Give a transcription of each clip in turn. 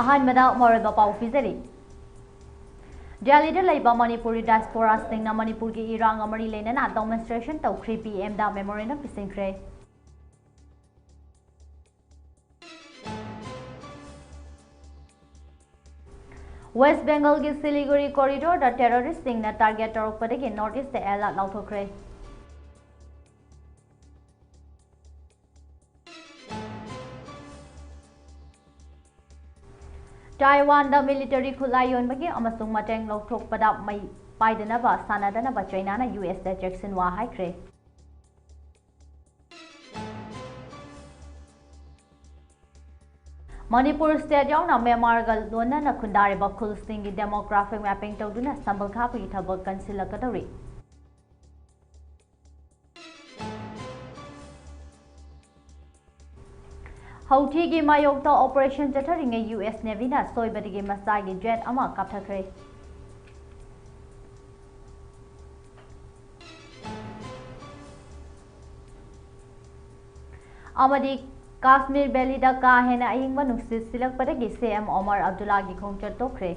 अहानबदा मौरबा पाउ पिजरी Delhi laiba Manipuri diaspora singna Manipur ki irang amari lenana demonstration tawkhri PM da memorandum pisingkhre West Bengal ki Siliguri corridor da terrorist singna target torokpadagi northeast the alert lauthokre Taiwan the military khulai bagi amasung mateng lauthokpada mai paidanaba sanadanaba China na US da Jackson wa haikre Manipur state yauna Myanmar gal lona na khundare ba khul sing gi demographic mapping tawduna sambal khapi thabak kansilakadori Houthi ki mayokta operation chatharinge US Navy na soibadigi masagi jet ama kapthakre amadi Kashmir Valley da ka hena ayingba nungsit silakpadagi CM Omar Abdullah gi khongchat tokre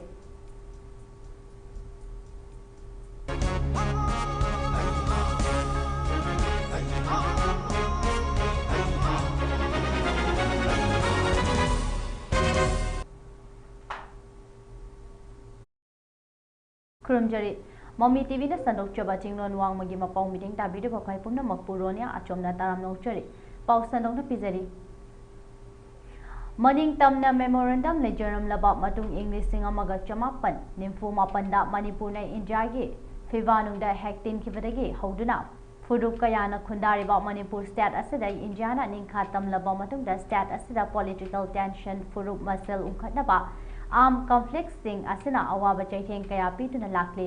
Kurumjari MAMI TV na sandok chaba Chinglon Wangmagi Mapao meeting tabide bakai pumna makpu RONIA ACHOM na taram nokchari pau sandok na pizari Maning tamna memorandum na jaram laba matung English singamaga chamapan nimfu mapanda Manipur na India gi Fivanung da hektin kibadagi hauduna Furup kayana khundari ba Manipur state asida India na ningkha tam laba matung da state asida political tension furup masel ungkhatna ba armed conflicts sing asina awaba chaitheng kaya pituna lakli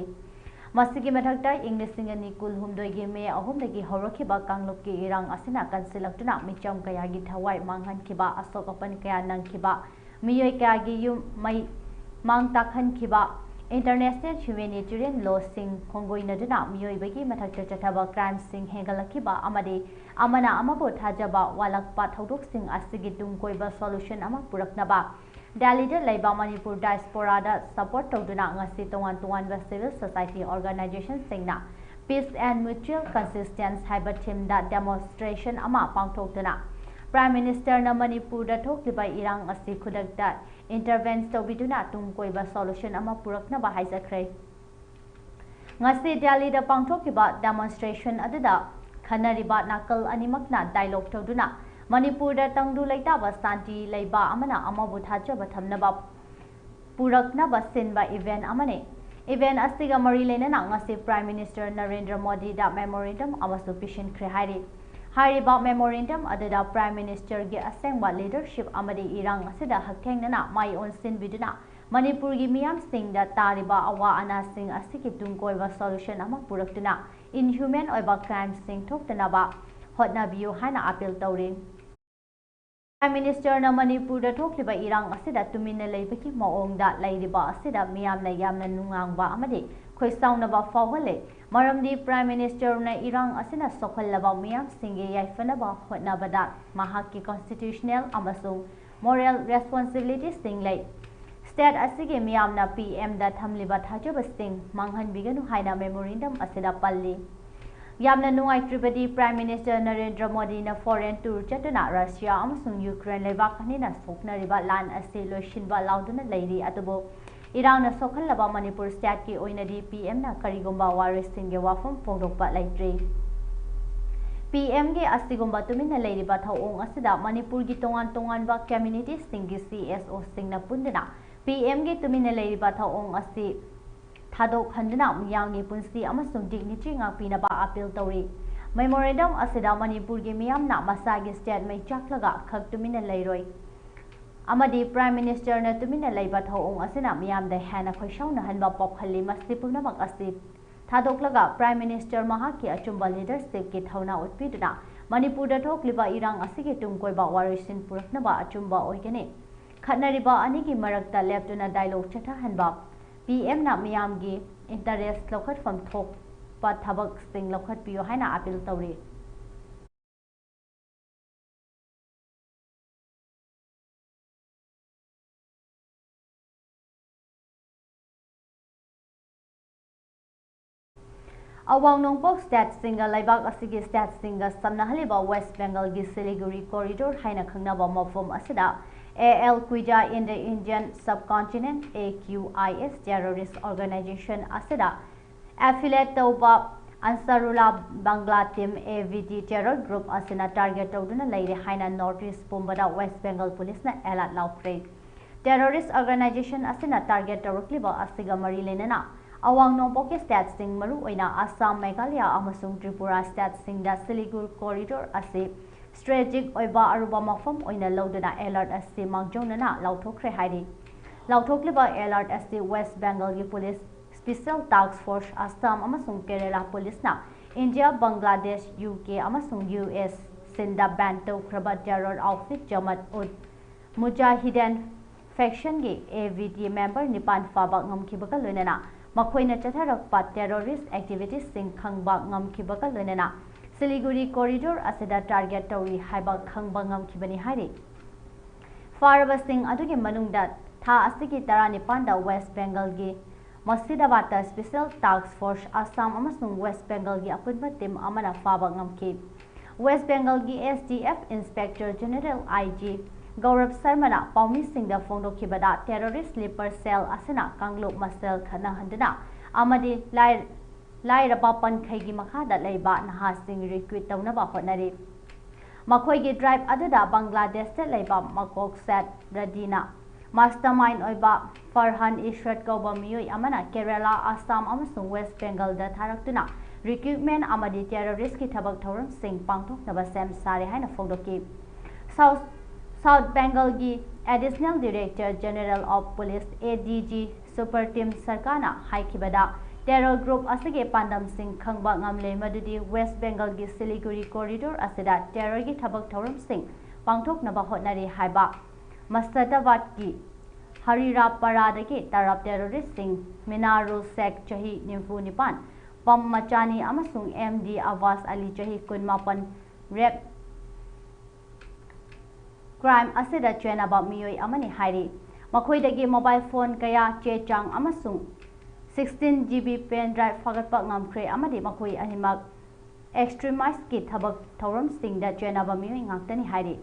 masigi mathakta English sing ani kul humdoi gi me ahum dagi horakhiba kangluk ki irang asina kansilaktuna micham kaya gi thawai manghan khiba asokapan kaya nang khiba miyoi kaya gi yum mai mang takhan khiba international humanitarian law sing khongoinaduna miyoi bagi mathakta chathaba crime sing hengalakhiba amadi amana amabu thajaba walakpa thodok sing asigi tungkoiba solution ama puraknaba Delhi laiba Manipur diaspora da support tawduna ngasi tongan ba civil society organization singna peace and mutual consistence haiba theme da demonstration ama pangthokduna Prime Minister na Manipur da thokliba irang asi khudakta intervene tawbiduna tungkoiba solution ama purakna ba haijakre ngasi Delhi da pangthokliba demonstration aduda khanariba nakal animakna dialogue tawduna Manipur da tangdu laitaba santi laiba amana amabu thajaba thamnaba puraknaba sinba event amane event asiga mari lenana ngasi Prime Minister Narendra Modi da memorandum amasu pishin khre hariba memorandum adada Prime Minister gi asengba leadership amadi irang asida haktengnana mai on sin biduna Manipur gi miyam sing da tariba awa ana sing asiki tungkoiba solution ama puraktuna inhuman oiba crime sing thoktana ba hotnabiyo haina appeal tawrin Prime Minister na Manipur da thokliba irang asida tumina leibaki maongda leiriba asida miyamna yamna nungangba amadi khoisaungna ba fawale maramdi Prime Minister na irang asina sokhallaba miyam singe yaifanaba hotnabada mahakki constitutional amasung moral responsibility sing lei state asige miyamna PM da thamliba thajaba sing manghan biganu haina memorandum asida palli Yamna nungai tribadi Prime Minister Narendra Modi na foreign tour chatuna Russia amasung Ukraine leibak kanina soknariba lan ase loishinba lauduna leiri atubo Irang na sokhallaba Manipur state ki oinadi PM na karigomba warisingge wafam pongdokpa laitri PM ge asigomba tumina leiriba thawong asida Manipur gi tongan ba community singi CSO singna pundina PM ge tumina leiriba thawong asi Thadok handana miyamgi punsi amasung dignity ngakpina ba appeal tawri memorandum asida Manipur gi miyamna masagi state mai chaklaga khak tumina leiroi amadi Prime Minister na tumina leiba thawong asina miyamda hana khoisauna hanba popkhalli masipuna mak asi thadoklaga Prime Minister mahaki achumba leadership ki thauna utpiduna Manipur da thokliba irang asigi tungkoiba warisin puraknaba achumba oigane khatnariba anigi marakta leptuna dialogue chatha hanba PM na miyamgi interest lokhat from thok pa thabak sing lokhat piyo haina appeal tawri Awang Nongpok State Singa Laibak Asigi State Singa Samnahaliba West Bengal gi Siliguri Corridor Haina Khangnaba Mafum Asida AL Quija in the Indian Subcontinent AQIS Terrorist Organization Asida Affiliate Tauba Ansarullah Bangla Team AVD Terror Group Asina Target Tawduna Lady Haina Northeast Pumbada West Bengal Police na Elat Laufre Terrorist Organization Asina Target Tawrukliba Asiga Marilenana Awang Nongpok State Sing Maru Oina Assam Meghalaya amasung Tripura State Sing da Siliguri Corridor Asi Strategic Oiba Aruba Mafam Oina Lodana Alert Asi Mangjonana Lauthokre Haidi Lauthokliba Alert Asi West Bengal gi Police Special Task Force Assam amasung Kerala Police na India Bangladesh UK amasung US Sinda Banto Kraba Terror Outfit Jamaat ud Mujahideen Faction gi AVD member Nipan Faba Ngamkibaga Lunana Makoina Chatharakpa terrorist activities sing Khangba Ngamkibaga Lunana Siliguri Corridor Asida Target Tauri Haiba Khangba Ngamkibani Hari Faraba Sing Adugi Manungda Tha Asigi Tarani Panda West Bengal gi Masidabata Special Task Force Assam amasung West Bengal gi Apunba Team Amana Faba Ngamki West Bengal gi SDF Inspector General IG Gaurav Sarmana Paumi Singh da Fongdokibada Terrorist Sleeper Cell Asana Kanglup Masel Khana Handana Amadi Lairaba Pankhaigi Makhada Leiba Naha Singh recruit Taunaba Honari Makoigi Drive Adada Bangladesh Leiba Makok Sat Radina Mastermind Oiba Farhan Ishrat Kauba Miyoi Amana Kerala Assam amasung West Bengal da Tharaktuna Recruitment Amadi Terrorist ki Thabak Thoram Singh Pangthok Naba Sem Sare Haina Fongdoki South Bengal gi Additional Director General of Police ADG Super Team Sarkana Haikibada Terror Group Asige Pandam Singh Khangba Ngamle Madudi West Bengal gi Siliguri Corridor Asida Terror gi Thabak Thoram Singh Pangthok Naba Hotnari Haiba Mastadawat gi Harira Paradagi Tarab Terrorist Singh Minarul Sek Chahi Nimfu Nipan Pam Machani amasung MD Awas Ali Chahi Kunmapan Rep Crime Asida Chenaba Miyoi Amani Hairi Makoidagi mobile phone kaya che chang amasung 16 GB pen drive Fagatpak Ngamkre Amadi Makoi Animak Extremist ki Thabak Thoram Singh da Chenaba Miyoi Ngaktani Hairi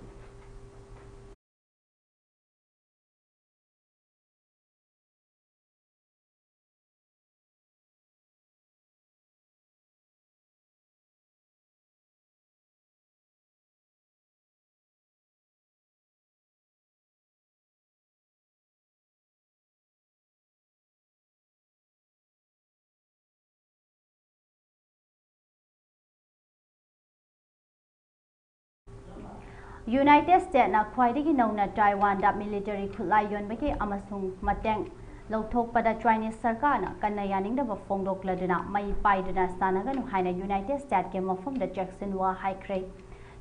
United States na khwaidagi nauna Taiwan da military khulai yonbagi amasung mateng lauthokpada Chinese sarkar na kanna yaningdaba fongdokladuna mai paiduna sanaganu haina United States ke mafamda Jackson wa haikre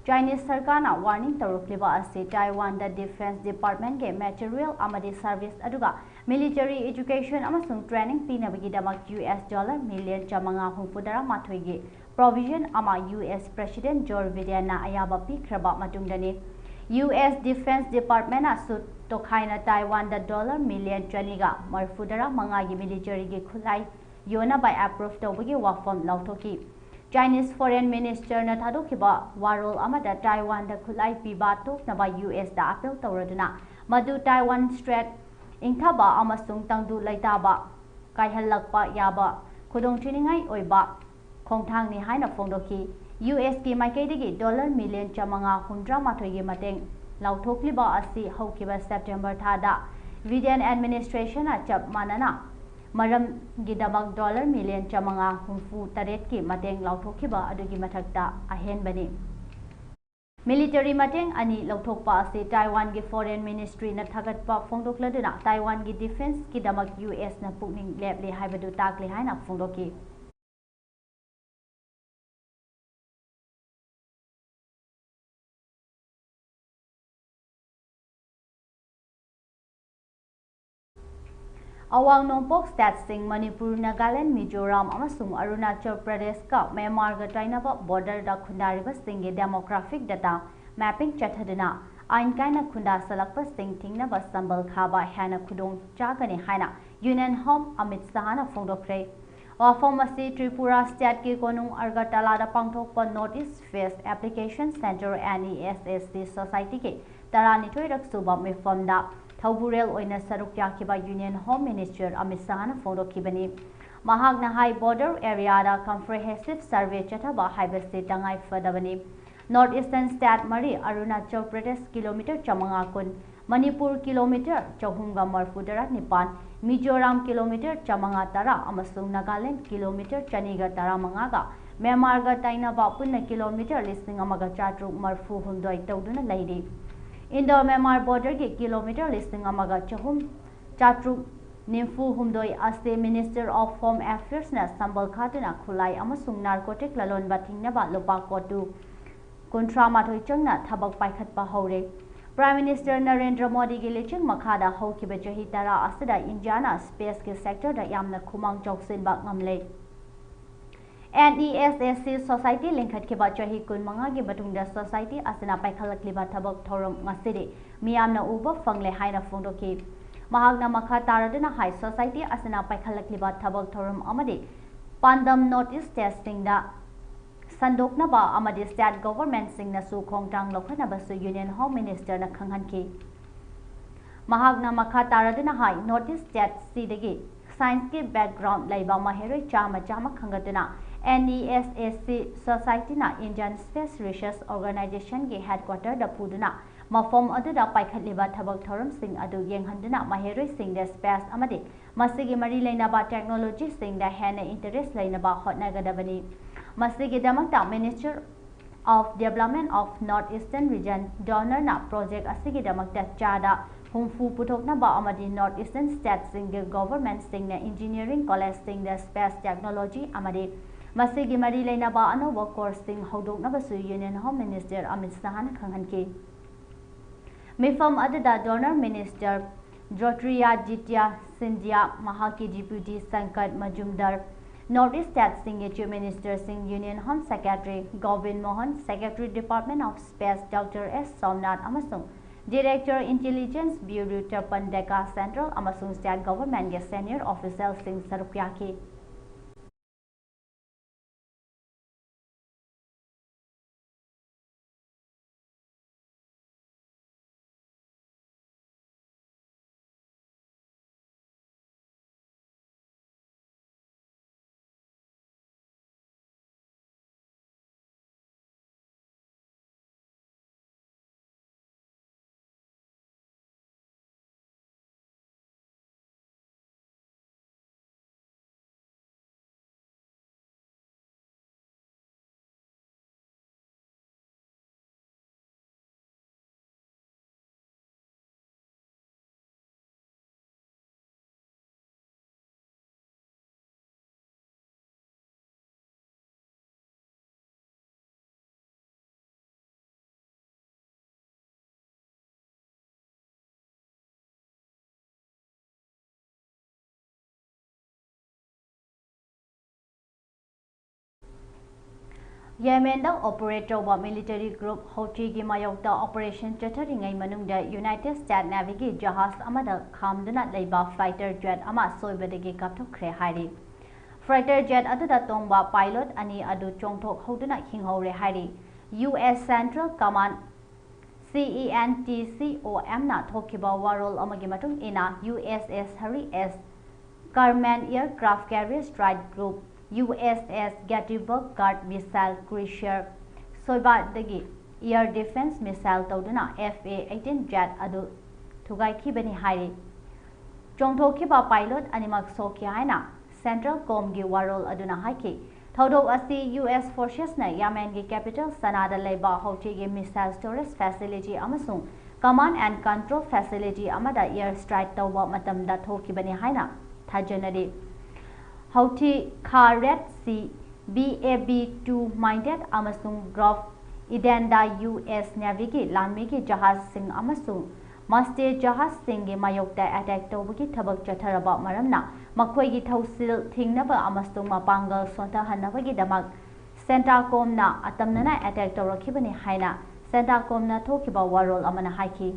Chinese sarkar na warning tarukliba ase Taiwan da Defense Department ke material amadi service aduga military education amasung training pinabagi damak $1 million jamanga hupudara mathoigi provision ama US President Joe Biden na ayaba pikraba matungdani US Defense Department na su tokhaina Taiwan da $1 million janiga marfudara mangagi military gi khulai yona by approve tawbagi wafam lauthoki Chinese Foreign Minister na thadokiba warol amada Taiwan da khulai piba tokna ba US da appeal tawraduna madu Taiwan Strait ingthaba amasung tangdu laitaba kaihallakpa yaba khudongthiningai oiba Khongthang ni haina fongdoki US ki maikaidagi $1 million chamanga hundra mathoigi mateng lauthokliba asi haukiba September thada Biden administration a chap manana maram gidabak $1 million chamanga humfu taret ki mateng lauthokiba adugi mathakta ahenbani Military mateng ani lauthokpa asi Taiwan gi Foreign Ministry na thagatpa fongdokladuna Taiwan gi defense ki damak US na pukning leble haibadu takle haina fongdoki Awang Nongpok State Sing Manipur Nagaland Mizoram amasung Arunachal Pradesh ka Myanmar ga tainaba border da khundariba singi demographic data mapping chathaduna ain kaina khunda salakpa sing thingnaba sambal khaba hana khudong chagani haina Union Home Amit Sahana fongdokre Wafam asi Tripura State ki konung Agartala da pangthokpa North East Face Application Center NESSC Society ki taranithoi raksuba mifamda Thauburel oina saruk yakiba Union Home Minister Amit Shahna fondokibani Mahagna High Border Area da Comprehensive Survey chataba haibasi tangai fadabani North Eastern State Mari Arunachal Pradesh kilometer chamanga kun Manipur kilometer chahumga marfudara nipan Mizoram kilometer chamanga tara amasung Nagaland kilometer chaniga tara mangaga Myanmar ga tainaba punna kilometer listing amaga chatruk marfu hundoi tawduna laidi Indo Myanmar border ki kilometer listing amaga chahum chatruk Nimfu humdoi ase Minister of Home Affairs na sambal khatuna khulai amasung narcotic lalon bathingnaba lopa kotu Kuntra mathoi changna thabak paikhatpa hore Prime Minister Narendra Modi gi leching makhada hokiba chahi tara asida Indiana space ki sector da yamna khumang choksin ba ngamle NESSC Society linkhat ki ba chahi kun manga gi batungda society asina paikhalak liba thabak thorom ngasidi miyamna uba fangle haina phondoki Mahagna makha taraduna high society asina paikhalak liba thabak thorom amadi pandam notice testing da Sandoknaba amadi state government singna su khongtang lokhanaba su Union Home Minister na khanghanki Mahagna makha taraduna hai notice state sidagi science ki background laiba maheroi chama khangatuna NESSC Society na Indian Space Research Organization ki headquarter da puduna mafom aduda paikhatliba thabak thoram sing adu yenghanduna maheroi sing da space amadi masigi mari lainaba technology sing da hena interest lainaba hotnagadabani Masigi damakta Minister of Development of Northeastern Region donor na project asigi damakta chada humfu puthokna ba amadi Northeastern State single government sing na engineering college sing the space technology amadi masigi mari leina ba anoba course sing hodokna ba su Union Home Minister Amit Shahna khanghanki Mifam adada donor minister Jyotirajitya Sindhya Mahaki Deputy Sankat Majumdar Northeast State Singh Minister Singh Union Home Secretary Govind Mohan Secretary Department of Space Dr. S. Somnath Amasung Director Intelligence Bureau Tapan Deka Central Amasung State Government ge Senior Official Singh Sarukyaki Yemen da operator wa military group Houthi gi mayokta operation chatharingai manungda United States Navy gi jahaz amada khamduna leiba fighter jet ama soibadagi kapthokre hairi fighter jet aduda tongba pilot ani adu chongthok hoduna hinghore hairi US Central Command CENTCOM na thokiba warol amagi matung ina USS Harry S Carman aircraft carrier strike group USS Gettysburg Guard Missile Cruiser Soibadagi Air Defense Missile Tawduna FA-18 jet adu thugai khibani hairi chongthokiba pilot animak soki haina Central Com gi warol aduna haiki thodok asi US Forces na Yemen gi capital Sanada leiba Houthi gi missile storage facility amasung command and control facility amada air strike tawba matamda thokibani haina thajanadi Houthi Kha Red Sea BAB-2 minded amasung Gulf Idenda US Navy gi lanmi gi jahaz sing amasung maste jahaz sing gi mayokta attack tawbagi thabak chatharaba maramna makhoi gi thausil thingnaba amasung mapangal sonta hanabagi damak Centacom na atamnana attack tawrakhibani haina Centacom na thokiba warol amana haiki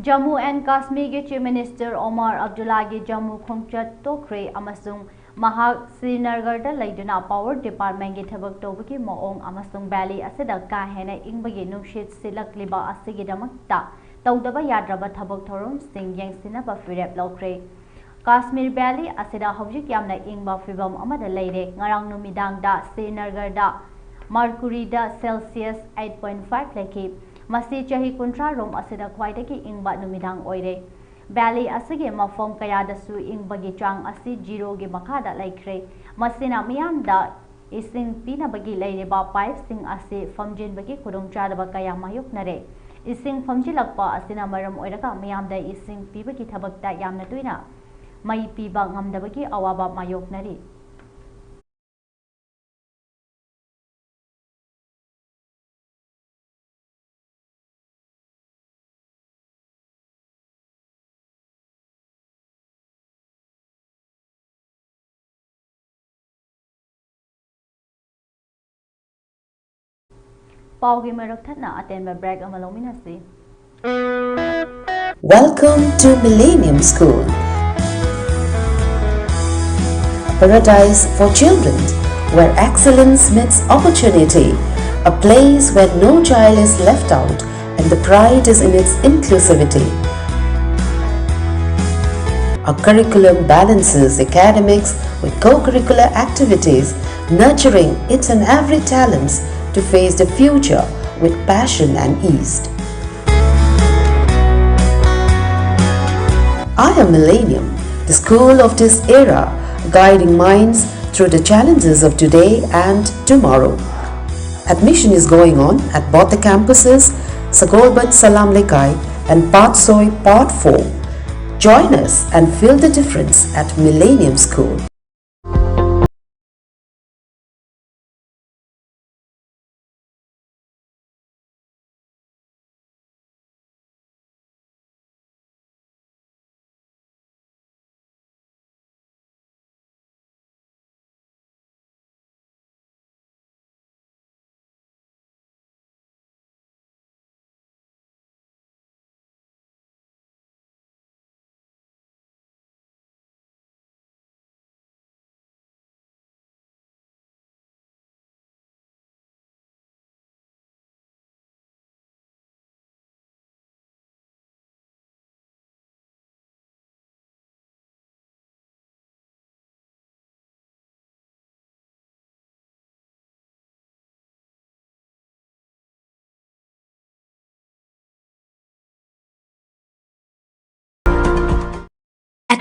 Jammu and Kashmir के Chief Minister Omar Abdullah के Jammu खोंगचत तोखरे अमसुंग महाग श्रीनगर दा लेदुना Power Department के थबक तौबकी मओंग अमसुंग valley असिदा का हेना इंबगी नुशित सिलकलिबा असिगिदमक्ता तौदबा याद्रबा थबक theorem Singh यंगसिनबा फिरेप लौख्रे Kashmir Valley asida hojik yamna ingba fibam amada leire ngarang numidang da Srinagar da Mercury da Celsius 8.5 leki masi chahi kuntra rom asida khwaidagi ingba numidang oire Valley asige mafom kaya da su ingbagi chang asi zero gi makada laikre masina miyam da ising pina bagi leire ba pipe sing asi famjin bagi kudong chada ba kaya mayuk nare ising famjilakpa asina maram oiraka miyam da ising pibagi thabak da yamna tuina Mai piba ngamdabagi awaba mayoknari. Paugi marakthana atenba brag amalominasi. Welcome to Millennium School, a paradise for children where excellence meets opportunity, a place where no child is left out and the pride is in its inclusivity. Our curriculum balances academics with co-curricular activities, nurturing each and every talents to face the future with passion and ease. I am Millennium, the school of this era, guiding minds through the challenges of today and tomorrow. Admission is going on at both the campuses, Sagolbat Salam Lekai and Patsoi Part 4. Join us and feel the difference at Millennium School.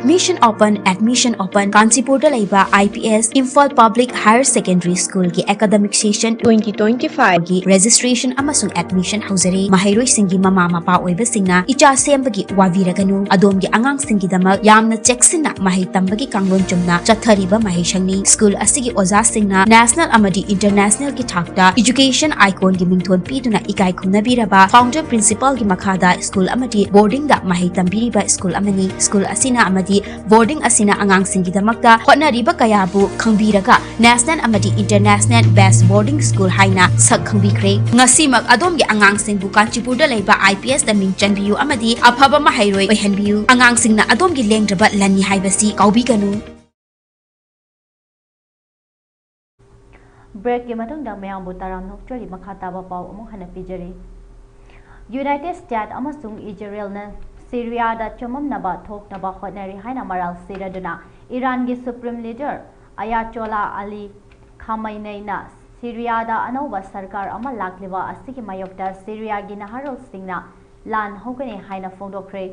Admission open Kanchipurda laiba IPS Imphal Public Higher Secondary School ki academic session 2025 gi registration amasung admission hauzari mahairoi singi mama mapa oiba singna icha sembagi wabiraganu adom gi angang singi damak yamna checksina mahai tambagi kanglon chumna chathariba mahai shangni school asigi oza singna national amadi international ki thakta education icon gi mingthon piduna ikai khunabiraba founder principal gi makhada school amadi boarding da mahai tambiriba school amani school asina amadi boarding asina angang singi damakta hotnariba kayabu khangbiraga national amadi international best boarding school haina sak khangbikre ngasimak adom gi angang singbu Kanchipurda laiba IPS da ming chanbiyu amadi afaba mahairoi oihanbiyu angang singna adom gi lengdraba lani haibasi kaubiganu Break के मतंग दा मयांबु ताराम नोक्चरी मखाताबा पाव अमु हना पिजरी United States amasung Israel na Syria da chomam naba thok naba hotnari haina maral siraduna Iran gi Supreme Leader Ayatollah Ali Khamenei na Syria da anova sarkar ama lakliba asigi mayokta Syria gi naharol singna lan hogani haina fongdokre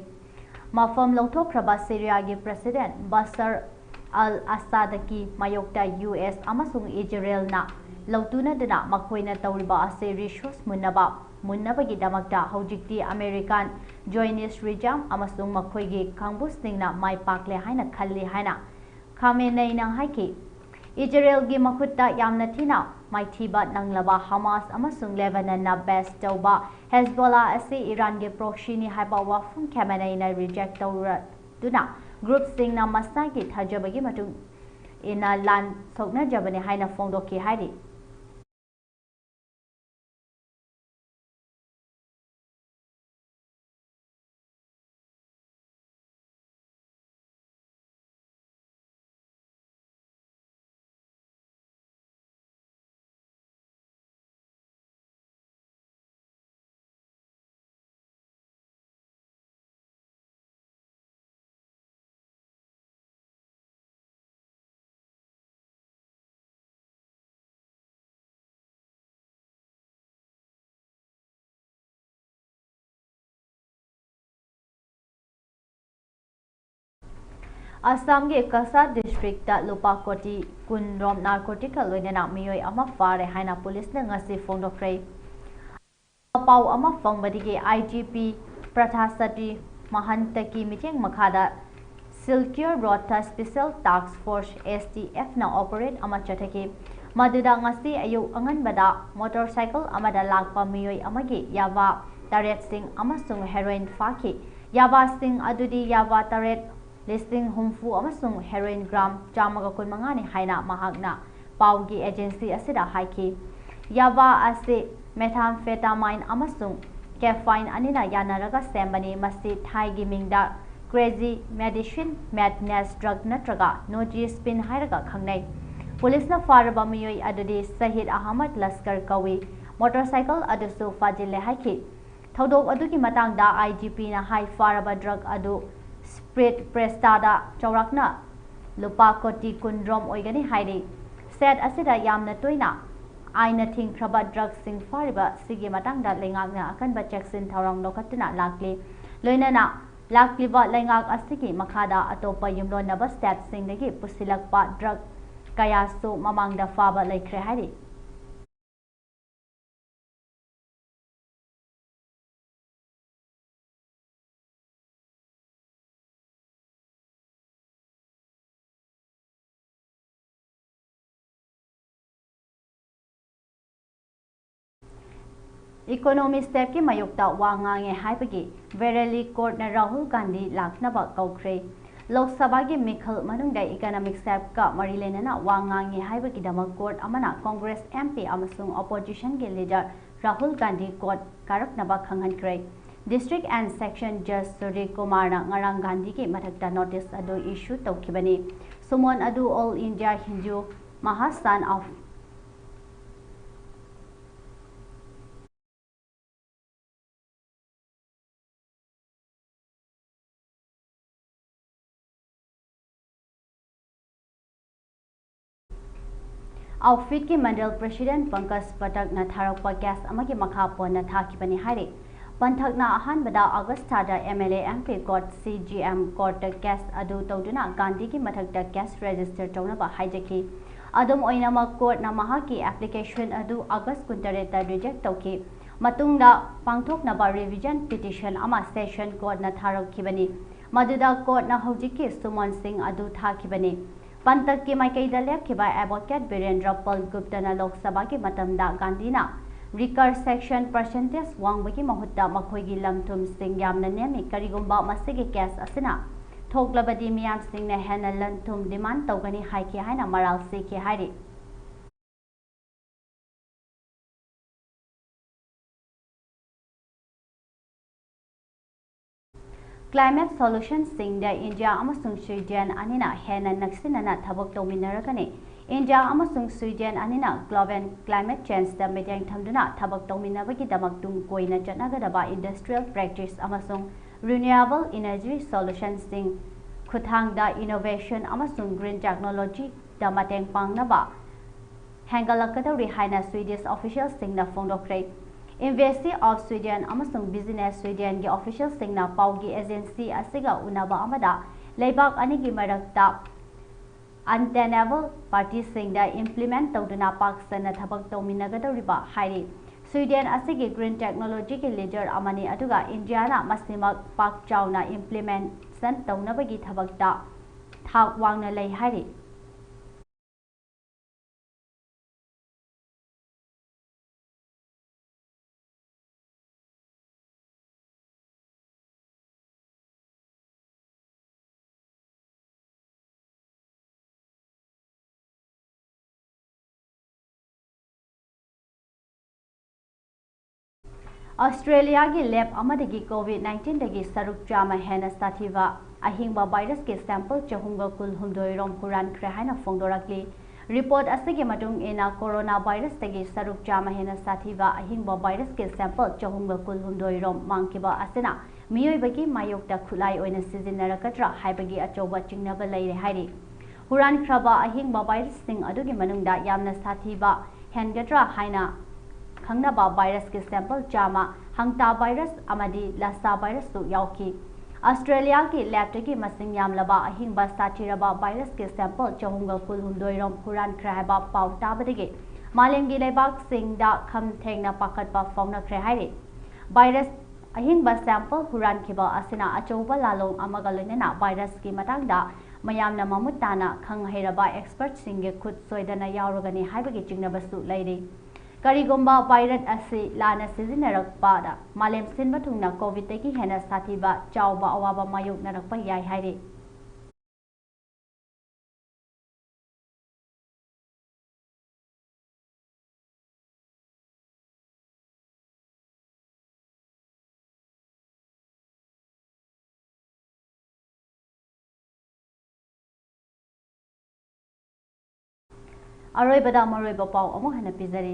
mafam longthokraba Syria gi President Bashar al-Assad ki mayokta US amasung Israel na lautuna dana makoina tawriba ase resource munnabagi damakta hojikti American Zionist regime amasung makoigi kangbusningna mai pakle haina khalli haina Khamenei nang haiki Israel gi makutta yamna thina mai thiba nanglaba Hamas amasung Lebanon na best tawba Hezbollah ase Iran gi proxy ni haiba wafum Khamenei na reject tawra duna group sing na masna ki thajabagi matung ina lan sokna jabane haina fongdoki haidi Assam ge Kasa district ta lupa koti kunrom narcotical loinana miyoi ama fare haina police na ngasi phongdokre Mapao ama phongbadigi IGP Prathasati Mahantaki miteng makhada Silkure Rota Special Task Force STF na operate ama chathaki Maduda ngasi ayu anganbada motorcycle amada lakpa miyoi amagi yava taret sing amasung heroin faki yava sing adudi yava taret listing humfu amasung heroin gram chamaga kunmangani haina mahakna paugi agency asida haiki yava ase methamphetamine amasung caffeine anina yanaraga sembani masi thai gi mingda crazy medicine madness drug natraga notice pin hairaga khangnai police na faraba miyoi adudi Sahid Ahmad Laskar kawi motorcycle adusu fajile haiki thodok adugi matangda IGP na high faraba drug adu Spirit Prestada Chaurakna Lupa Koti Kundrom Oigani Hairi said Asida Yamna Toina Aina Ting Kraba Drug Sing Fariba Sigi Matangda Lengagna Akanba Jackson Taurang Lokatuna Lakli Loinana Lakliba Lengag Asigi Makada Atopa Yumlo Naba Stat Sing Degi Pusilakpa Drug Kayasu Mamangda Faba Lekre Hairi Economy step ki mayukta wangange haibagi Verily Court na Rahul Gandhi laknaba kaukre Lok Sabha gi Mikhal manungda economic step ka marilenana wangange haibagi dama court amana Congress MP amasung opposition gi leader Rahul Gandhi court karaknaba khanghankre District and Section Judge Suri Kumar na ngarang Gandhi ki mathakta notice adu issue tawkibani Sumon adu All India Hindu Mahasan of Outfit ki Mandal President Pankaj Patak na tharakpa gas amagi makhapo na thakibani haire Panthak na ahanbada Augusta da MLA MP court CGM court gas adu tawduna Gandhi ki mathakta gas register tawnaba haijaki adum oinama court na mahaki application adu August 13 ta reject tawki matungda pangthoknaba revision petition ama session court na tharakibani maduda court na hojiki Suman Singh adu thakibani Pantak ki Maikaida lepkiba advocate Birendra Pal Gupta na Lok Sabha ki matamda Gandhi na recur section percentage wangwagi mahutta makhoigi lamthum sing yamna nemi karigumba masigi case asina thoklabadi miyam sing na hena lanthum demand tawgani haiki haina maral siki hairi Climate Solutions Sing da India amasung Sweden anina hena naksinana thabak tawminaragani India amasung Sweden anina global climate change da medang thamduna thabak tawminabagi damak tung koina chatnagadaba industrial practice amasung renewable energy solutions sing khuthang da innovation amasung green technology da mateng pangnaba hangalakadawri haina Swedish officials sing na phongdokre Investee of Sweden amasung Business Sweden gi officials sing na paugi agency asiga unaba amada leibak anigi marakta untenable party sing da implement tawduna paksana thabak tawminagadawriba hairi Sweden asigi green technology ki leader amani aduga India na masimak pak chawna implementation tawnabagi thabakta thak wangna lei hairi Australia gi lab amadagi COVID-19 dagi saruk chama hena sathiva ahingba virus ke sample chahunga kul humdoi rom huran khre haina phongdorakli report asigi matung ena coronavirus dagi saruk chama hena sathiva ahingba virus ke sample chahunga kul humdoi rom mangkiba asena miyoi bagi mayokta khulai oina sizinnarakatra haibagi achoba chingnaba leire hairi huran khraba ahingba virus sing adugi manungda yamna sathiva hengatra haina Khangnaba virus ke sample chama hangta virus amadi lassa virus tu yauki Australia ki lab ki masing yamlaba ahing ba satiraba virus ke sample chahunga kulhumdoi rom huran krahaba pau tabadege malem gi lebak singda kham thengna pakatpa fauna krahai virus ahing ba sample huran kiba asina achouba lalong amaga loinena virus ki matangda mayamna mamutana khang hairaba expert singe khut soidana yaurugani haibagi chingnabasu leiri Karigomba virus asi lana sizinnarakpada malem sinba thungna covid teki hena sathiba chawba awaba mayoknarakpa yai haire Aroibada maroiba pau amu hana pizari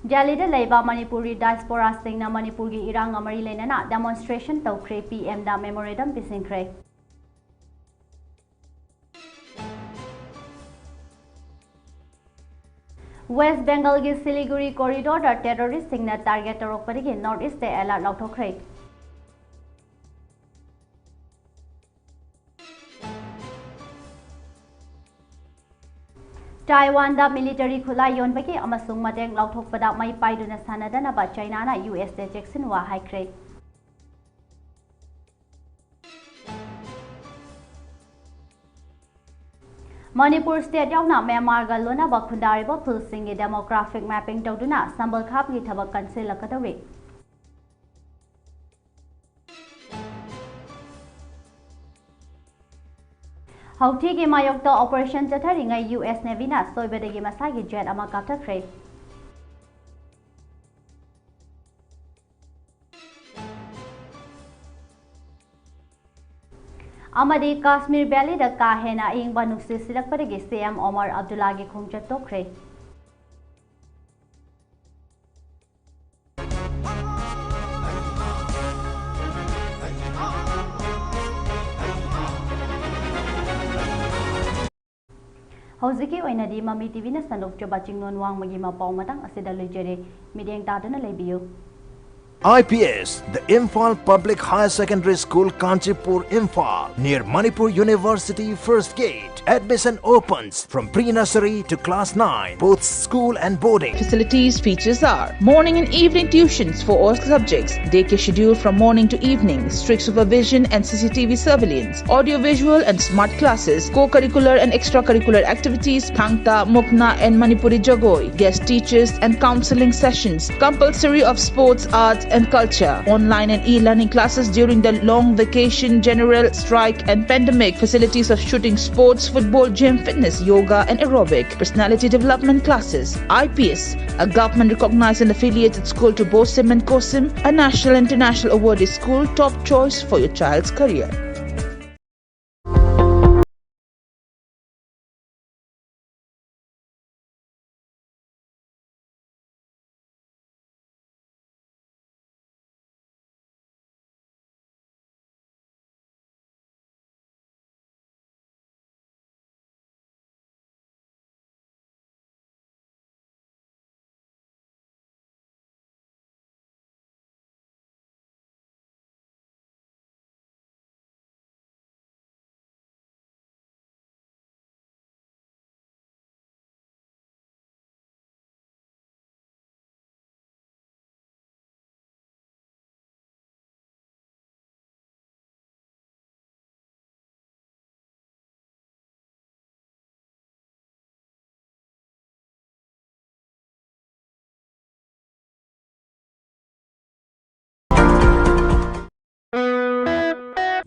Jalida leiba Manipuri diaspora singna Manipur gi irang amari lenana demonstration tawkhre PM da memorandum pisingkhre West Bengal gi Siliguri corridor da terrorist singna target torokpari North East alert lauthokre Taiwan da military khulai yonbaki amasung mateng lauthokpada mai paiduna sanadana ba China na US de Jackson wa haikre Manipur state yauna Myanmar ga lona ba khundari ba phulsing gi demographic mapping tawduna sambal khap gi thabak kanselakadawi Hauti ki mayokta operation chatharinga US Navy na soibadagi masagi jet ama kapthakre Amadi Kashmir Valley da kahena ingba nuksi silakpadagi CM Omar Abdullah gi khongchat tokre Hoziki oinadi MAMI TV na sanok joba Chinglon Wangmagi Mapao matang asida lejere midyeng taduna lebiyo IPS, the Imphal Public Higher Secondary School, Kanchipur, Imphal, near Manipur University First Gate. Admission opens from pre-nursery to class 9, both school and boarding. Facilities features are morning and evening tuitions for all subjects, daycare schedule from morning to evening, strict supervision and CCTV surveillance, audio-visual and smart classes, co-curricular and extracurricular activities, Thangta, Mukna and Manipuri Jagoi, guest teachers and counseling sessions, compulsory of sports, arts and culture, online and e-learning classes during the long vacation, general strike and pandemic, facilities of shooting sports, football, gym, fitness, yoga and aerobic, personality development classes. IPS, a government recognized and affiliated school to BOSIM and COSIM, a national and international awarded school, top choice for your child's career.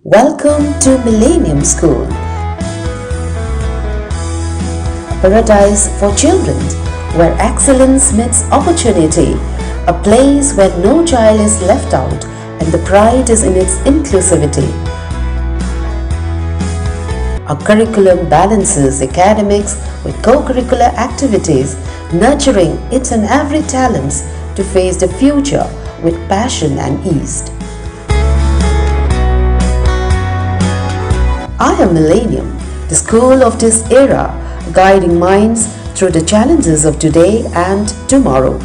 Welcome to Millennium School, a paradise for children where excellence meets opportunity, a place where no child is left out and the pride is in its inclusivity. Our curriculum balances academics with co-curricular activities, nurturing its and every talents to face the future with passion and ease. I am Millennium, the school of this era, guiding minds through the challenges of today and tomorrow.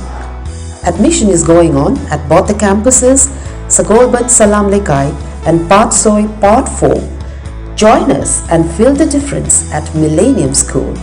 Admission is going on at both the campuses, Sagolbat Salam Lekai and Patsoi Part 4. Join us and feel the difference at Millennium School.